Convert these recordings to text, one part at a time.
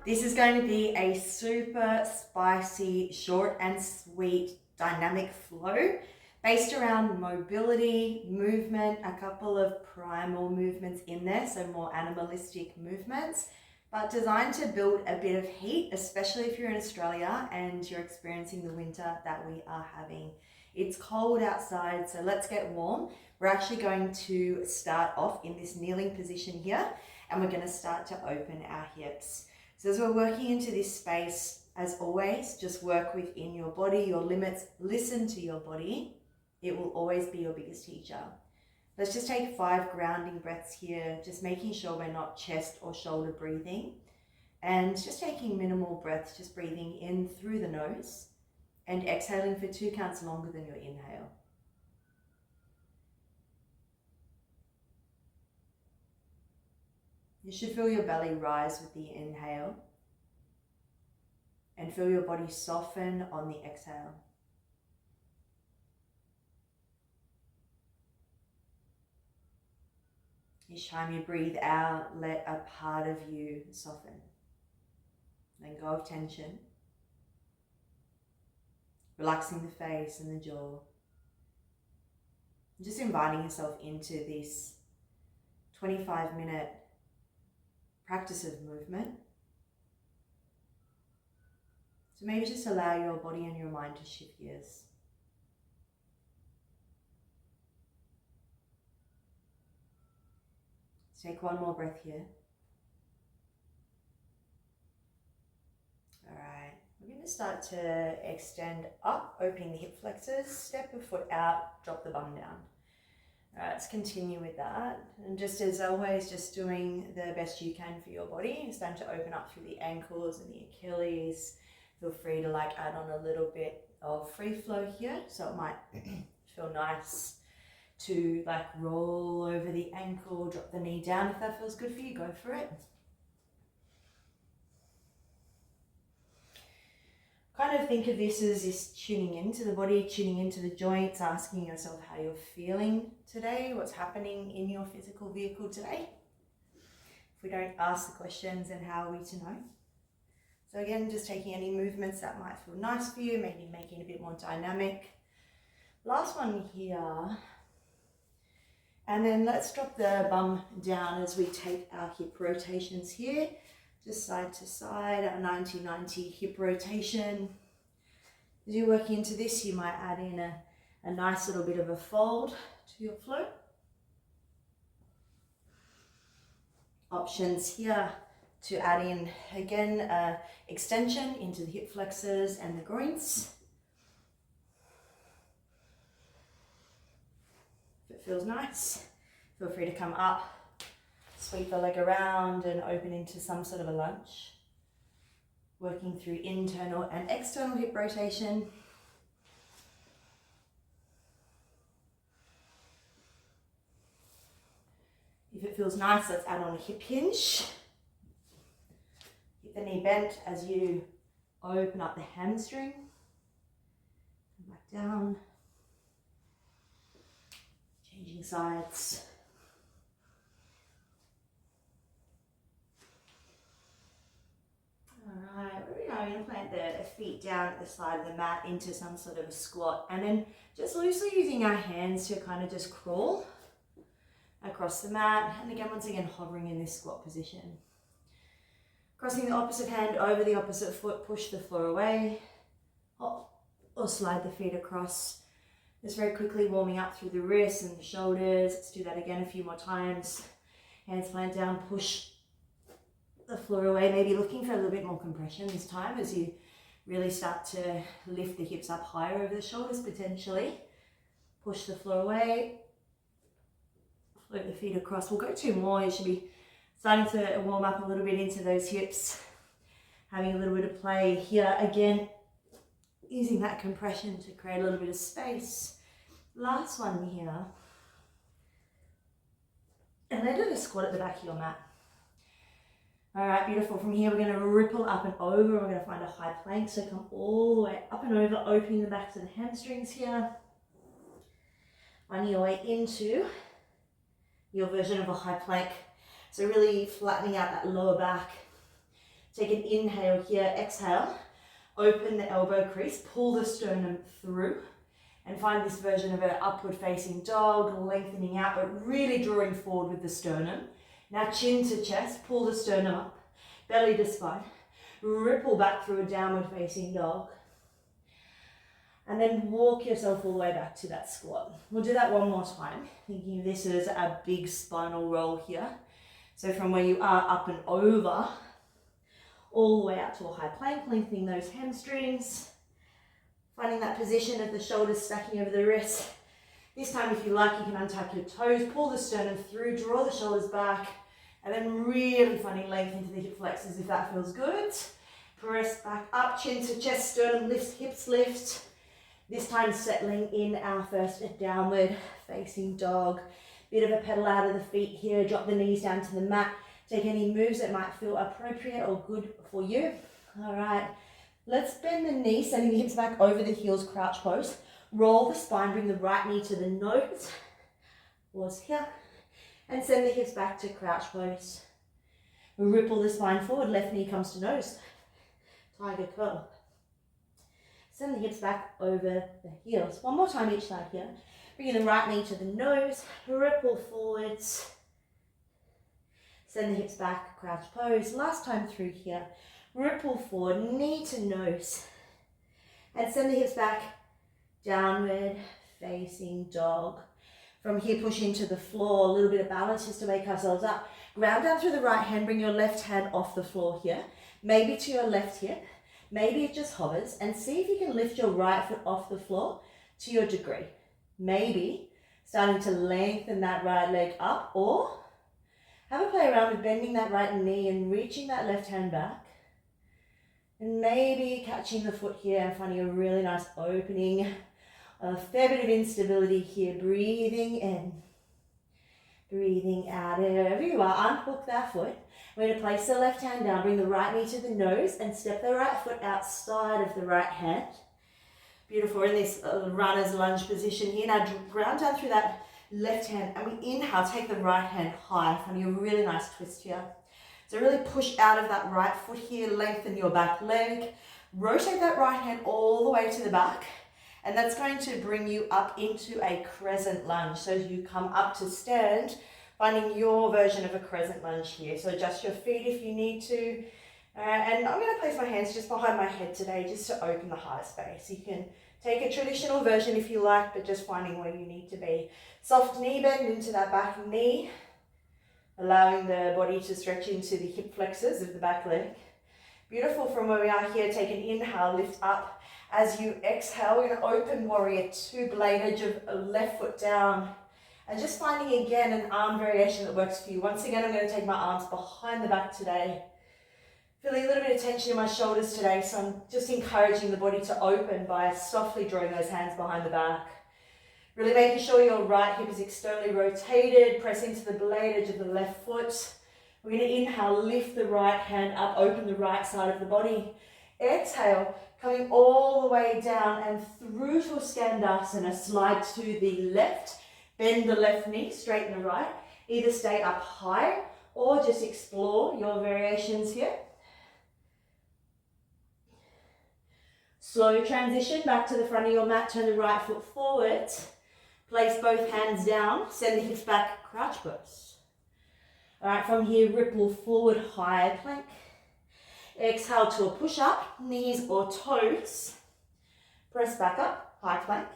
This is going to be a super spicy, short and sweet dynamic flow based around mobility, movement, a couple of primal movements in there, so more animalistic movements, but designed to build a bit of heat, especially if you're in Australia and you're experiencing the winter that we are having. It's cold outside, so let's get warm. We're actually going to start off in this kneeling position here, and we're going to start to open our hips. So as we're working into this space, as always, just work within your body, your limits, listen to your body. It will always be your biggest teacher. Let's just take 5 grounding breaths here, just making sure we're not chest or shoulder breathing, and just taking minimal breaths, just breathing in through the nose and exhaling for 2 counts longer than your inhale. You should feel your belly rise with the inhale and feel your body soften on the exhale. Each time you breathe out, let a part of you soften. Let go of tension, relaxing the face and the jaw. Just inviting yourself into this 25-minute practice of movement. So maybe just allow your body and your mind to shift gears. Take one more breath here. All right, we're going to start to extend up, opening the hip flexors, step a foot out, drop the bum down. All right, let's continue with that. And just as always, just doing the best you can for your body. It's time to open up through the ankles and the Achilles. Feel free to add on a little bit of free flow here. So it might feel nice to roll over the ankle, drop the knee down. If that feels good for you, go for it. Kind of think of this as just tuning into the body, tuning into the joints, asking yourself how you're feeling today, what's happening in your physical vehicle today. If we don't ask the questions, then how are we to know? So again, just taking any movements that might feel nice for you, maybe making it a bit more dynamic. Last one here. And then let's drop the bum down as we take our hip rotations here. Just side to side, our 90-90 hip rotation. As you're working into this, you might add in a nice little bit of a fold to your flow. Options here to add in, again, extension into the hip flexors and the groins. If it feels nice, feel free to come up, sweep the leg around and open into some sort of a lunge. Working through internal and external hip rotation. If it feels nice, let's add on a hip hinge. Keep the knee bent as you open up the hamstring. Come back down. Changing sides. Alright, I'm going to plant the feet down at the side of the mat into some sort of a squat, and then just loosely using our hands to kind of just crawl across the mat, and again, once again, hovering in this squat position. Crossing the opposite hand over the opposite foot, push the floor away, or slide the feet across. Just very quickly warming up through the wrists and the shoulders. Let's do that again a few more times. Hands plant down, push the floor away, maybe looking for a little bit more compression this time as you really start to lift the hips up higher over the shoulders potentially. Push the floor away, float the feet across. We'll go 2 more. You should be starting to warm up a little bit into those hips, having a little bit of play here. Again, using that compression to create a little bit of space. Last one here. And then do a squat at the back of your mat. All right, beautiful. From here, we're going to ripple up and over. We're going to find a high plank. So come all the way up and over, opening the backs of the hamstrings here. Finding your way into your version of a high plank. So really flattening out that lower back, Take an inhale here, exhale. Open the elbow crease, pull the sternum through, and find this version of an upward facing dog, lengthening out, but really drawing forward with the sternum. Now chin to chest, pull the sternum up, belly to spine, ripple back through a downward facing dog, and then walk yourself all the way back to that squat. We'll do that one more time, thinking this is a big spinal roll here. So from where you are up and over, all the way out to a high plank, lengthening those hamstrings, finding that position of the shoulders stacking over the wrists. This time, if you like, you can untuck your toes, pull the sternum through, draw the shoulders back, and then really finding length into the hip flexors if that feels good. Press back up, chin to chest, sternum lifts, hips lift. This time settling in our first downward facing dog. Bit of a pedal out of the feet here, drop the knees down to the mat. Take any moves that might feel appropriate or good for you. All right, let's bend the knees, sending the hips back over the heels, crouch pose. Roll the spine, bring the right knee to the nose. Pause here. And send the hips back to crouch pose. Ripple the spine forward, left knee comes to nose. Tiger curl. Send the hips back over the heels. One more time each side here. Bringing the right knee to the nose, ripple forwards. Send the hips back, crouch pose. Last time through here, ripple forward, knee to nose. And send the hips back, downward facing dog. From here, push into the floor, a little bit of balance just to wake ourselves up. Ground down through the right hand, bring your left hand off the floor here. Maybe to your left hip, maybe it just hovers, and see if you can lift your right foot off the floor to your degree. Maybe starting to lengthen that right leg up, or have a play around with bending that right knee and reaching that left hand back. And maybe catching the foot here and finding a really nice opening. A fair bit of instability here. Breathing in, breathing out. And wherever you are, unhook that foot. We're going to place the left hand down, bring the right knee to the nose, and step the right foot outside of the right hand. Beautiful. We're in this runner's lunge position here. Now ground down through that left hand, and we inhale, take the right hand high, finding a really nice twist here. So really push out of that right foot here, lengthen your back leg, rotate that right hand all the way to the back, and that's going to bring you up into a crescent lunge. So as you come up to stand, finding your version of a crescent lunge here. So adjust your feet if you need to. And I'm going to place my hands just behind my head today just to open the heart space. You can take a traditional version if you like, but just finding where you need to be. Soft knee bend into that back knee, allowing the body to stretch into the hip flexors of the back leg. Beautiful. From where we are here, take an inhale, lift up. As you exhale, we're going to open warrior two, blade edge of left foot down. And just finding again an arm variation that works for you. Once again, I'm going to take my arms behind the back today. Feeling a little bit of tension in my shoulders today, so I'm just encouraging the body to open by softly drawing those hands behind the back. Really making sure your right hip is externally rotated, press into the blade edge of the left foot. We're going to inhale, lift the right hand up, open the right side of the body. Exhale, coming all the way down and through to a Skandasana, slide to the left, bend the left knee, straighten the right. Either stay up high or just explore your variations here. Slow transition back to the front of your mat, turn the right foot forward. Place both hands down, send the hips back, crouch pose. All right, from here, ripple forward, high plank. Exhale to a push up, knees or toes. Press back up, high plank.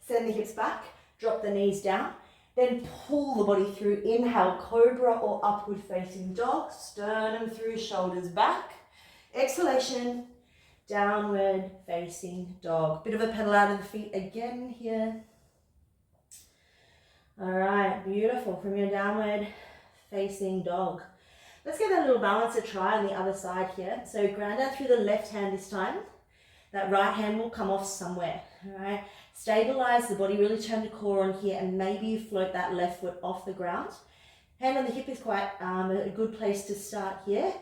Send the hips back, drop the knees down. Then pull the body through. Inhale, cobra or upward facing dog. Sternum through, shoulders back. Exhalation, downward facing dog. Bit of a pedal out of the feet again here. All right, beautiful. From your downward facing dog. Let's give that little balance a try on the other side here. So ground down through the left hand this time. That right hand will come off somewhere. All right, stabilize the body, really turn the core on here, and maybe you float that left foot off the ground. Hand on the hip is quite a good place to start here.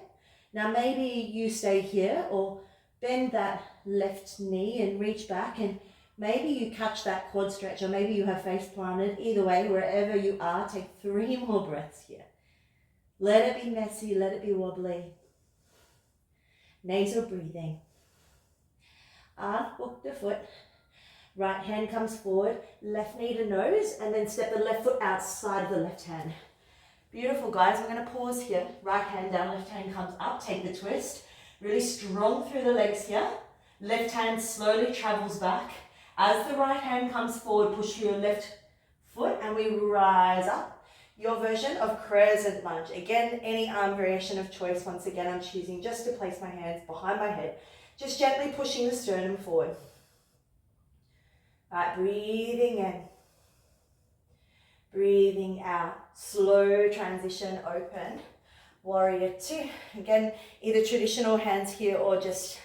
Now maybe you stay here or bend that left knee and reach back, and maybe you catch that quad stretch, or maybe you have face planted. Either way, wherever you are, take 3 more breaths here. Let it be messy, let it be wobbly. Nasal breathing. Arm, hook the foot. Right hand comes forward, left knee to nose, and then step the left foot outside of the left hand. Beautiful, guys. We're going to pause here. Right hand down, left hand comes up. Take the twist. Really strong through the legs here. Left hand slowly travels back. As the right hand comes forward, push your left foot and we rise up. Your version of crescent lunge. Again, any arm variation of choice. Once again, I'm choosing just to place my hands behind my head. Just gently pushing the sternum forward. All right, breathing in. Breathing out. Slow transition, open. Warrior two. Again, either traditional hands here or just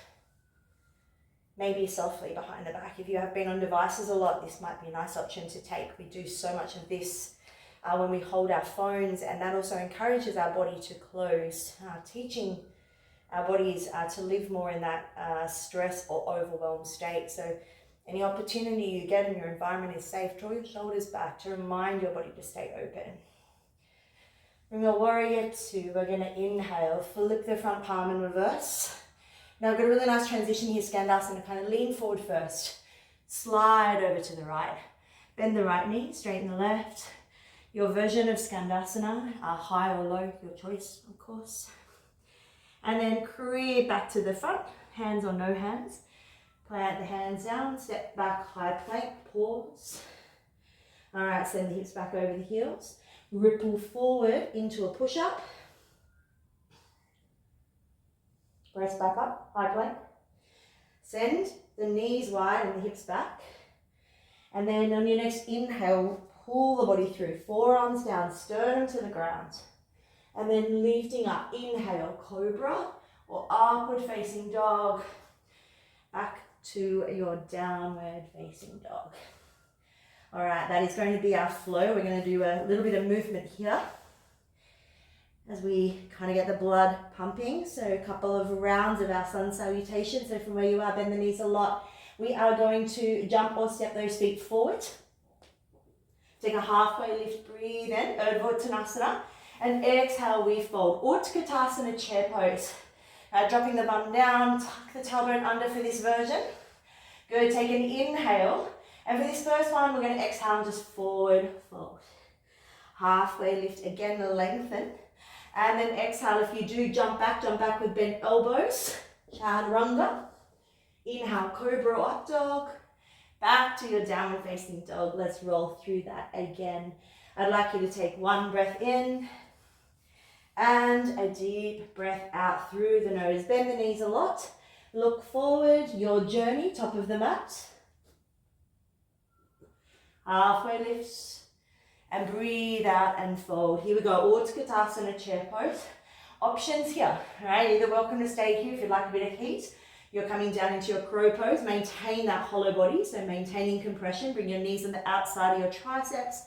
maybe softly behind the back. If you have been on devices a lot, this might be a nice option to take. We do so much of this when we hold our phones, and that also encourages our body to close, teaching our bodies to live more in that stress or overwhelmed state. So any opportunity you get and your environment is safe, draw your shoulders back to remind your body to stay open. Bring your warrior two. We're going to inhale, flip the front palm and reverse. Now we've got a really nice transition here, Skandasana. Kind of lean forward first. Slide over to the right. Bend the right knee, straighten the left. Your version of Skandasana, high or low, your choice, of course. And then creep back to the front, hands or no hands. Plant the hands down, step back, high plank, pause. All right, send the hips back over the heels. Ripple forward into a push-up. Press back up, high plank. Send the knees wide and the hips back. And then on your next inhale, pull the body through. Forearms down, sternum to the ground. And then lifting up, inhale, cobra or upward facing dog. Back to your downward facing dog. All right, that is going to be our flow. We're going to do a little bit of movement here as we kind of get the blood pumping. So a couple of rounds of our sun salutation. So from where you are, bend the knees a lot. We are going to jump or step those feet forward. Take a halfway lift, breathe in, Urdhva Uttanasana. And exhale, we fold. Utkatasana, chair pose. Dropping the bum down, tuck the tailbone under for this version. Good, take an inhale. And for this first one, we're going to exhale and just forward fold. Halfway lift, again, lengthen. And then exhale, if you do jump back with bent elbows. Chaturanga. Inhale, cobra or up dog. Back to your downward facing dog. Let's roll through that again. I'd like you to take one breath in and a deep breath out through the nose. Bend the knees a lot. Look forward, your journey, top of the mat. Halfway lifts and breathe out and fold. Here we go, Utkatasana, chair pose. Options here, all right? Either welcome to stay here if you'd like a bit of heat. You're coming down into your crow pose. Maintain that hollow body, so maintaining compression. Bring your knees on the outside of your triceps.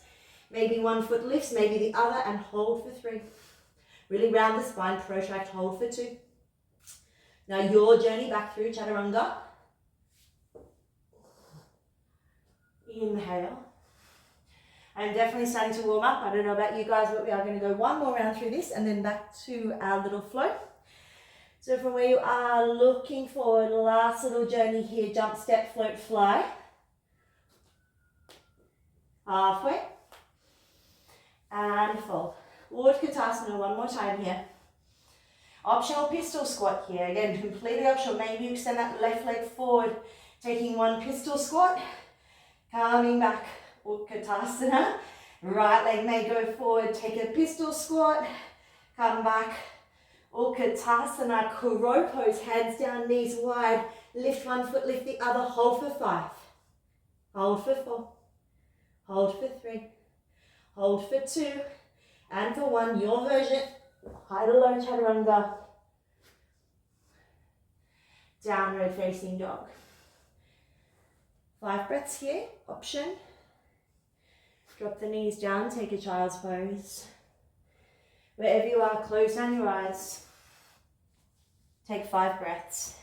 Maybe one foot lifts, maybe the other, and hold for 3. Really round the spine, protract, hold for 2. Now your journey back through Chaturanga. Inhale. I'm definitely starting to warm up. I don't know about you guys, but we are going to go one more round through this and then back to our little flow. So from where you are, looking forward, last little journey here, jump, step, float, fly. Halfway. And fold. Utkatasana, one more time here. Optional pistol squat here. Again, completely optional. Maybe you extend that left leg forward, taking one pistol squat. Coming back, Utkatasana. Right leg may go forward, take a pistol squat. Come back, Utkatasana, crow pose, hands down, knees wide. Lift one foot, lift the other, hold for 5. Hold for 4. Hold for 3. Hold for 2. And for 1, your version. High to low Chaturanga. Downward facing dog. 5 breaths here, option. Drop the knees down, take a child's pose. Wherever you are, close down your eyes. Take 5 breaths.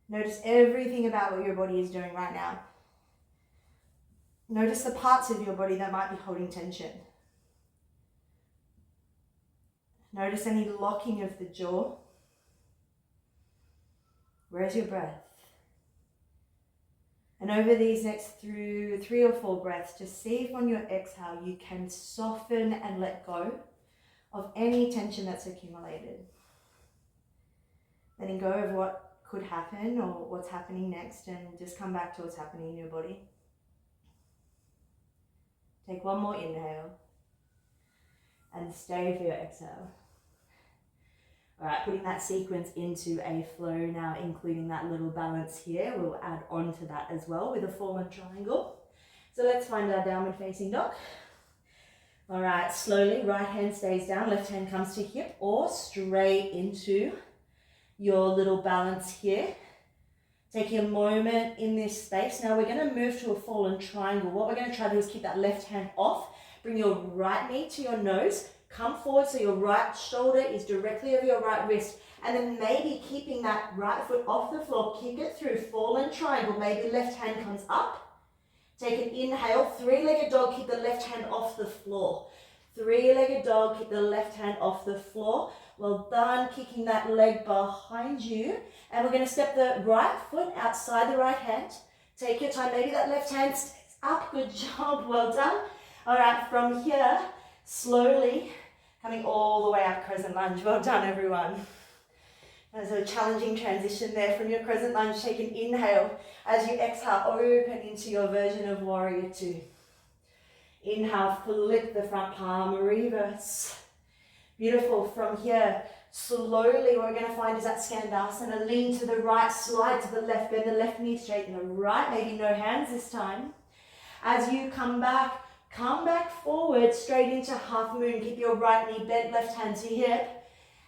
Notice everything about what your body is doing right now. Notice the parts of your body that might be holding tension. Notice any locking of the jaw. Where's your breath? And over these next 3 or 4 breaths, just see if on your exhale you can soften and let go of any tension that's accumulated. Letting go of what could happen or what's happening next, and just come back to what's happening in your body. Take one more inhale and stay for your exhale. All right, putting that sequence into a flow now, including that little balance here. We'll add on to that as well with a fallen triangle. So let's find our downward facing dog. All right, slowly, right hand stays down, left hand comes to hip or straight into your little balance here. Taking a moment in this space. Now we're going to move to a fallen triangle. What we're going to try to do is keep that left hand off. Bring your right knee to your nose. Come forward so your right shoulder is directly over your right wrist. And then maybe keeping that right foot off the floor. Kick it through, fallen triangle. Maybe left hand comes up. Take an inhale, three-legged dog, keep the left hand off the floor. Three-legged dog, keep the left hand off the floor. Well done, kicking that leg behind you. And we're going to step the right foot outside the right hand. Take your time, maybe that left hand stays up. Good job, well done. All right, from here, slowly coming all the way up, crescent lunge. Well done, everyone. There's a challenging transition there from your crescent lunge. Take an inhale. As you exhale, open into your version of warrior 2. Inhale, flip the front palm, reverse. Beautiful. From here, slowly what we're going to find is that Skandasana. Lean to the right, slide to the left, bend the left knee, straighten the right. Maybe no hands this time. As you come back forward, straight into half moon. Keep your right knee bent, left hand to hip.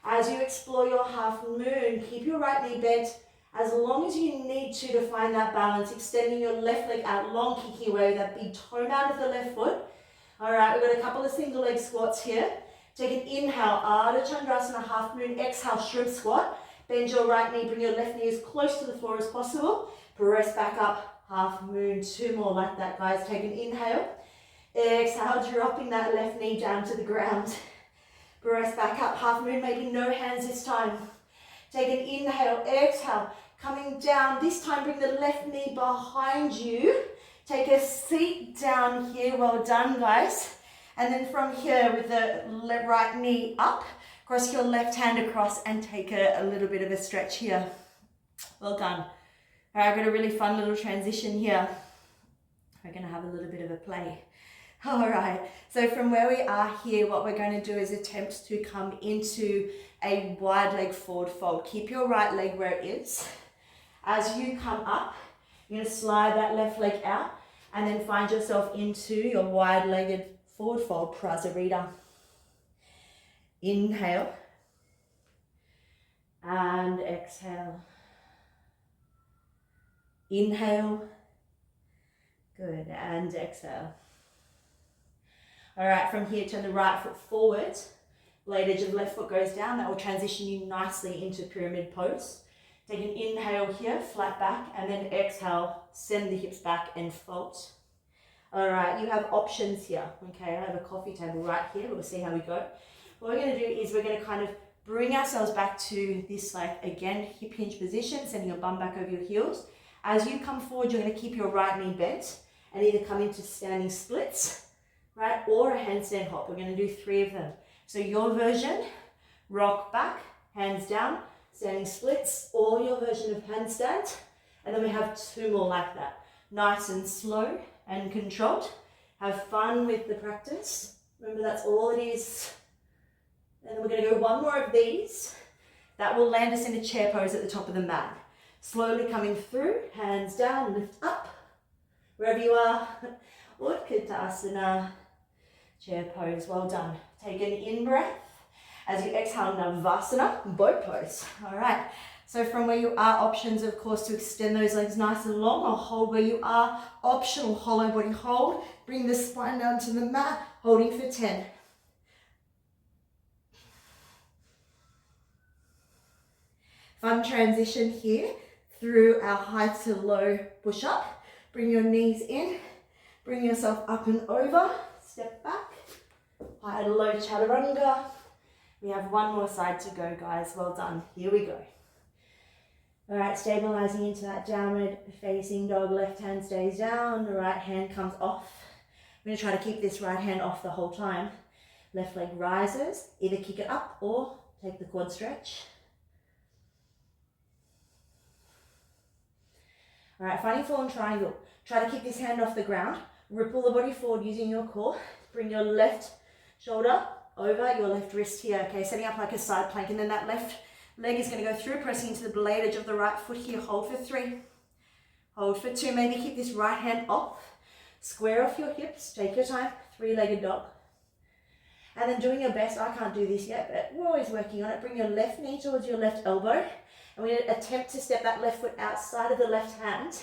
As you explore your half moon, keep your right knee bent as long as you need to find that balance. Extending your left leg out long, kicking away with that big toe out of the left foot. All right, we've got a couple of single leg squats here. Take an inhale, Ardha Chandrasana, half moon. Exhale, shrimp squat. Bend your right knee, bring your left knee as close to the floor as possible. Press back up, half moon. 2 more like that, guys. Take an inhale. Exhale, dropping that left knee down to the ground. Press back up, half moon, maybe no hands this time. Take an inhale, exhale, coming down. This time bring the left knee behind you. Take a seat down here, well done guys. And then from here with the right knee up, cross your left hand across and take a little bit of a stretch here. Well done. All right, I've got a really fun little transition here. We're gonna have a little bit of a play. All right, so from where we are here, what we're going to do is attempt to come into a wide leg forward fold. Keep your right leg where it is. As you come up, you're going to slide that left leg out and then find yourself into your wide-legged forward fold, Prasarita. Inhale and exhale. Inhale, good, and exhale. All right, from here, turn the right foot forward. Blade edge of the left foot goes down. That will transition you nicely into pyramid pose. Take an inhale here, flat back, and then exhale, send the hips back and fold. All right, you have options here. Okay, I have a coffee table right here. We'll see how we go. What we're going to do is we're going to kind of bring ourselves back to this, like, again, hip hinge position, sending your bum back over your heels. As you come forward, you're going to keep your right knee bent and either come into standing splits, right, or a handstand hop. We're going to do 3 of them. So your version, rock back, hands down, standing splits, or your version of handstand. And then we have 2 more like that. Nice and slow and controlled. Have fun with the practice. Remember, that's all it is. And then we're going to go 1 more of these. That will land us in a chair pose at the top of the mat. Slowly coming through, hands down, lift up. Wherever you are, Utkatasana, chair pose, well done. Take an in-breath. As you exhale, Navasana, boat pose. All right, so from where you are, options, of course, to extend those legs nice and long, or hold where you are. Optional, hollow body hold. Bring the spine down to the mat, holding for 10. Fun transition here through our high to low push-up. Bring your knees in, bring yourself up and over, step back, high to low chaturanga. We have one more side to go, guys. Well done. Here we go. All right, stabilizing into that downward facing dog. Left hand stays down, the right hand comes off. I'm going to try to keep this right hand off the whole time. Left leg rises, either kick it up or take the quad stretch. All right, finding fallen triangle. Try to keep this hand off the ground. Ripple the body forward using your core. Bring your left shoulder over your left wrist here, okay? Setting up like a side plank, and then that left leg is going to go through, pressing into the blade edge of the right foot here. Hold for 3. Hold for 2. Maybe keep this right hand off. Square off your hips. Take your time. 3-legged dog. And then doing your best, I can't do this yet, but we're always working on it. Bring your left knee towards your left elbow. And we're going to attempt to step that left foot outside of the left hand.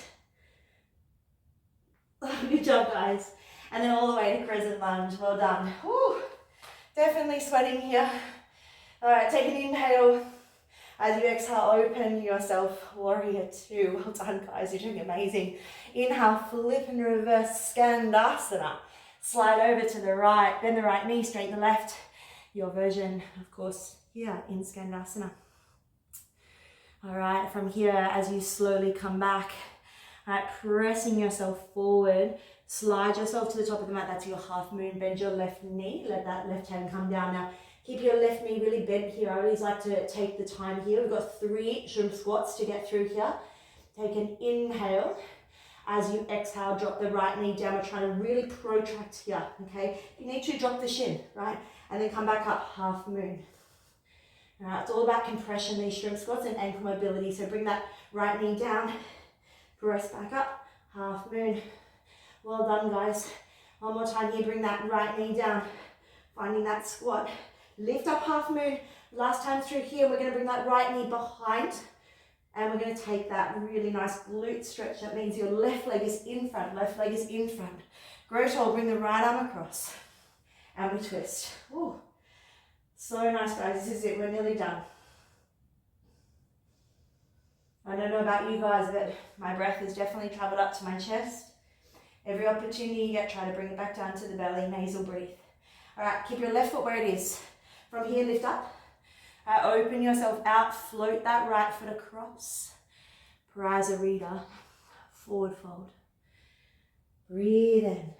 Good job, guys. And then all the way to crescent lunge. Well done. Whew. Definitely sweating here. All right, take an inhale. As you exhale, open yourself. Warrior 2. Well done, guys. You're doing amazing. Inhale, flip and reverse Skandasana. Slide over to the right. Bend the right knee, straighten the left. Your version, of course, here in Skandasana. All right, from here, as you slowly come back, all right, pressing yourself forward, slide yourself to the top of the mat. That's your half moon. Bend your left knee. Let that left hand come down now. Keep your left knee really bent here. I always like to take the time here. We've got 3 shrimp squats to get through here. Take an inhale. As you exhale, drop the right knee down. We're trying to really protract here, okay? You need to drop the shin, right? And then come back up, half moon. All right, it's all about compression, these shrimp squats, and ankle mobility. So bring that right knee down, press back up, half moon. Well done, guys. One more time here, bring that right knee down, finding that squat. Lift up, half moon. Last time through here, we're gonna bring that right knee behind, and we're gonna take that really nice glute stretch. That means your left leg is in front, left leg is in front. Grow tall, bring the right arm across, and we twist. Ooh. So nice, guys. This is it. We're nearly done. I don't know about you guys, but my breath has definitely traveled up to my chest. Every opportunity you get, try to bring it back down to the belly. Nasal breathe. All right, keep your left foot where it is. From here, lift up. Open yourself out. Float that right foot across. Prasarita. Forward fold. Breathe in.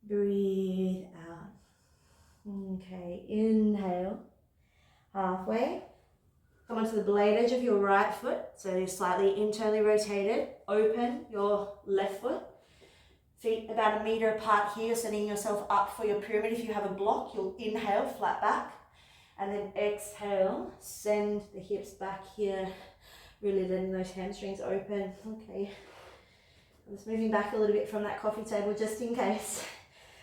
Breathe out. Okay, inhale. Halfway. Come onto the blade edge of your right foot, so you're slightly internally rotated. Open your left foot. Feet about 1 meter apart here, setting yourself up for your pyramid. If you have a block, you'll inhale, flat back. And then exhale, send the hips back here, really letting those hamstrings open. Okay, I'm just moving back a little bit from that coffee table just in case.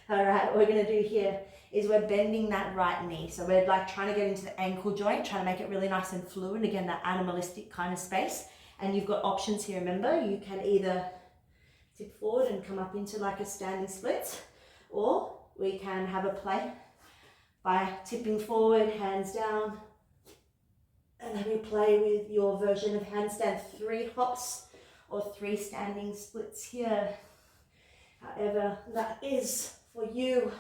All right, what we're gonna do here is we're bending that right knee. So we're like trying to get into the ankle joint, trying to make it really nice and fluid. Again, that animalistic kind of space. And you've got options here, remember? You can either tip forward and come up into like a standing split, or we can have a play by tipping forward, hands down, and then we play with your version of handstand, 3 hops or 3 standing splits here, however that is for you.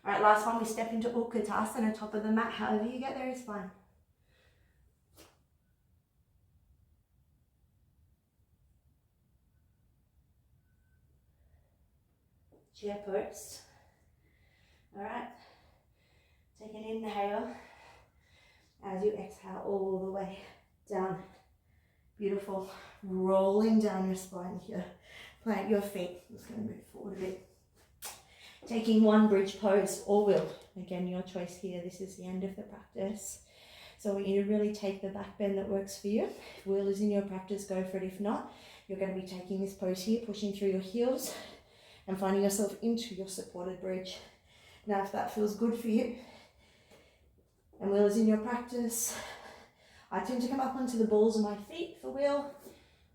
All right, last one, we step into Utkatasana, top of the mat. However you get there is fine. Chair pose. All right, take an inhale as you exhale all the way down. Beautiful, rolling down your spine here. Plant your feet. I'm just going to move forward a bit. Taking one bridge pose or will. Again, your choice here. This is the end of the practice. So I want you to really take the back bend that works for you. If will is in your practice, go for it. If not, you're going to be taking this pose here, pushing through your heels and finding yourself into your supported bridge. Now, if that feels good for you and will is in your practice, I tend to come up onto the balls of my feet for will.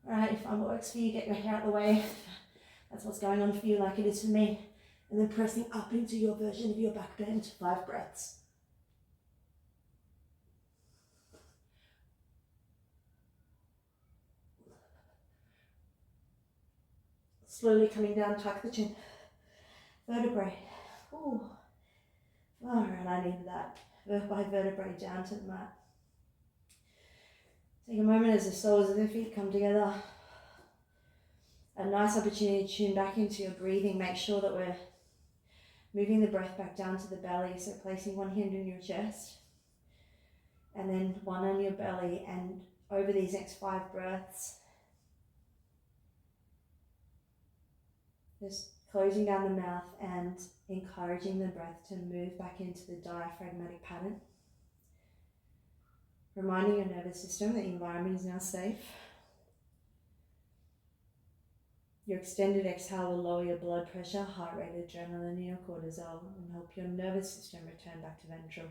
All right, if what works for you, get your hair out of the way. That's what's going on for you, like it is for me. And then pressing up into your version of your back bend, 5 breaths. Slowly coming down, tuck the chin. Vertebrae. Ooh. All right, I needed that by vertebrae down to the mat. Take a moment as the soles of the feet come together. A nice opportunity to tune back into your breathing. Make sure that we're moving the breath back down to the belly. So placing one hand in your chest and then one on your belly, and over these next 5 breaths, just closing down the mouth and encouraging the breath to move back into the diaphragmatic pattern. Reminding your nervous system that the environment is now safe. Your extended exhale will lower your blood pressure, heart rate, adrenaline, and your cortisol, and help your nervous system return back to ventral.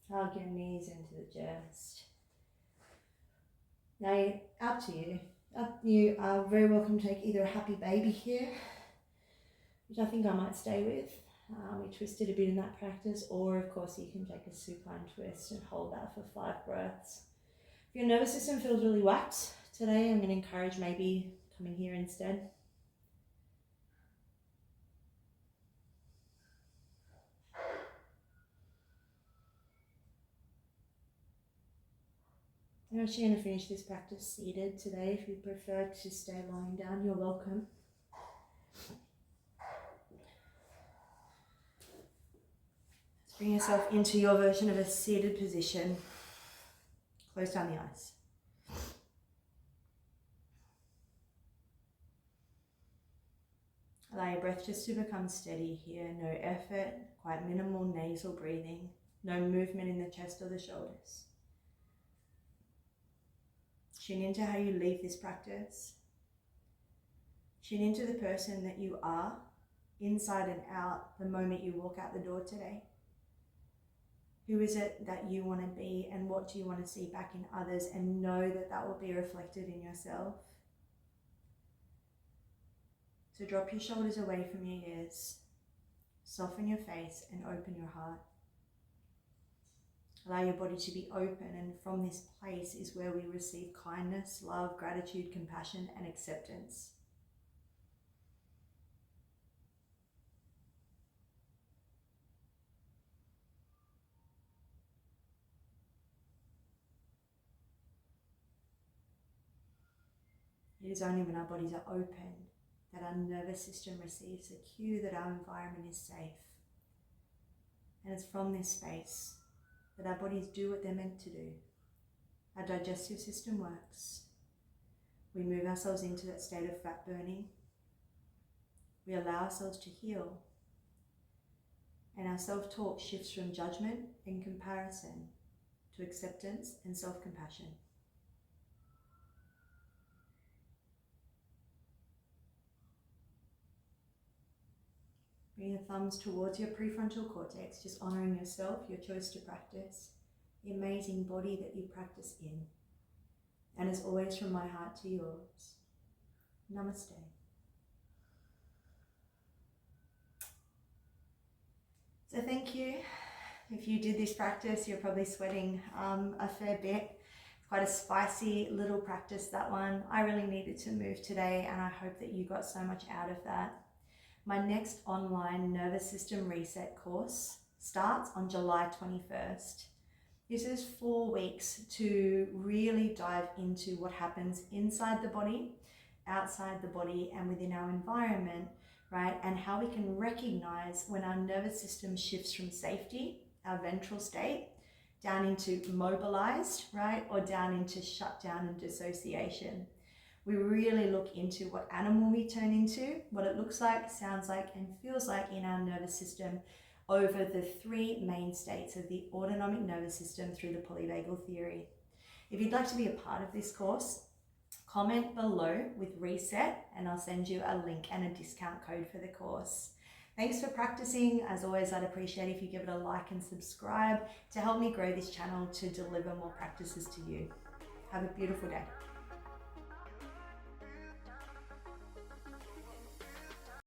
Hug your knees into the chest. Now, up to you. You are very welcome to take either a happy baby here, which I think I might stay with. We twisted a bit in that practice, or of course you can take a supine twist and hold that for 5 breaths. If your nervous system feels really whacked today, I'm going to encourage maybe coming here instead. I'm actually going to finish this practice seated today. If you prefer to stay lying down, you're welcome. Let's bring yourself into your version of a seated position. Close down the eyes. Allow your breath just to become steady here. No effort, quite minimal nasal breathing. No movement in the chest or the shoulders. Tune into how you leave this practice. Tune into the person that you are, inside and out, the moment you walk out the door today. Who is it that you want to be, and what do you want to see back in others, and know that that will be reflected in yourself. So drop your shoulders away from your ears, soften your face and open your heart. Allow your body to be open, and from this place is where we receive kindness, love, gratitude, compassion, and acceptance. It is only when our bodies are open that our nervous system receives a cue that our environment is safe. And it's from this space that our bodies do what they're meant to do. Our digestive system works. We move ourselves into that state of fat burning. We allow ourselves to heal. And our self-talk shifts from judgment and comparison to acceptance and self-compassion. Bring your thumbs towards your prefrontal cortex, just honoring yourself, your choice to practice, the amazing body that you practice in. And as always, from my heart to yours. Namaste. So thank you. If you did this practice, you're probably sweating a fair bit. It's quite a spicy little practice, that one. I really needed to move today, and I hope that you got so much out of that. My next online nervous system reset course starts on July 21st. This is 4 weeks to really dive into what happens inside the body, outside the body, and within our environment, right? And how we can recognize when our nervous system shifts from safety, our ventral state, down into mobilized, right? Or down into shutdown and dissociation. We really look into what animal we turn into, what it looks like, sounds like, and feels like in our nervous system over the 3 main states of the autonomic nervous system through the polyvagal theory. If you'd like to be a part of this course, comment below with reset and I'll send you a link and a discount code for the course. Thanks for practicing. As always, I'd appreciate if you give it a like and subscribe to help me grow this channel to deliver more practices to you. Have a beautiful day.